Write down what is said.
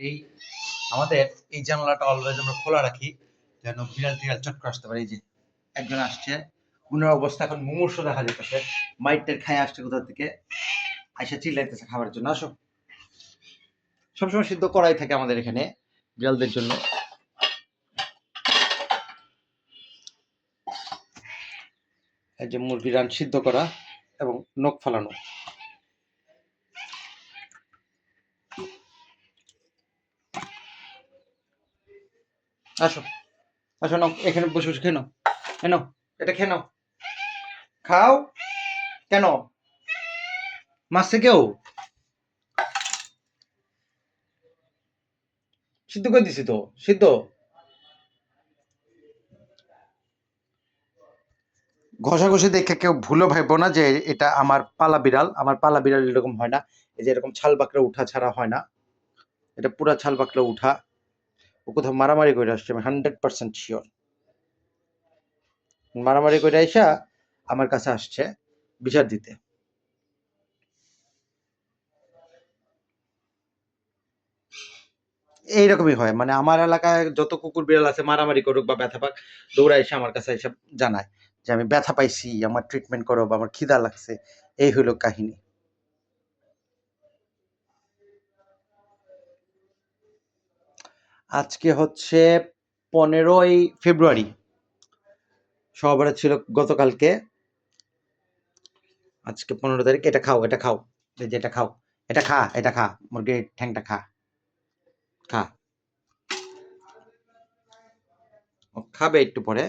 এই আমাদের এই জানালাটা অলওয়েজ আমরা খোলা রাখি যেন বিড়াল টিড়াল চট করে আসতে পারে। এই যে একজন আসছে, উনার অবস্থা এখন মুমূর্ষ দেখা যেতেছে, মাইটের খায় আসছে কোথা থেকে, আইসা চিল্লাইতেছে খাবার জন্য। আসো, সবসময় সিদ্ধ করাই থাকে আমাদের এখানে বিড়ালদের জন্য। এই যে মুরগির রান সিদ্ধ করা এবং নখ ফালানো। আসো আসো, নাও, এখানে বসে বসে খেয়ে নাও, নাও এটা খেয়ে নাও, খাও। কেন মাছ থেকেও সিদ্ধ করে দিছি তো, সিদ্ধ। ঘষাঘষি দেখে কেউ ভুলও ভাইবো না যে এটা আমার পালা বিড়াল। আমার পালা বিড়াল এরকম হয় না, এই যে এরকম ছাল বাকড়া উঠা ছাড়া হয় না, এটা পুরা ছাল বাকড়া উঠা। ও কোথাও মারামারি করে আসছে, আমি 100% শিওর। মারামারি করে আইসা আমার কাছে আসছে বিচার দিতে। এইরকমই হয়, মানে আমার এলাকায় যত কুকুর বিড়াল আছে মারামারি করুক বা ব্যথা পাক, দৌড়া এসে আমার কাছে এসে জানায় যে আমি ব্যথা পাইছি, আমার ট্রিটমেন্ট করো, বা আমার খিদা লাগছে। এই হইল কাহিনী। আজকে হচ্ছে 15ই ফেব্রুয়ারি, সবার ছিল গতকালকে, আজকে 15 তারিখ। এটা খাও, এটা খাও, এই যে এটা খাও, এটা খা, এটা খা, মুরগির ঠ্যাংটা খা, খা। ও খাবে একটু পরে।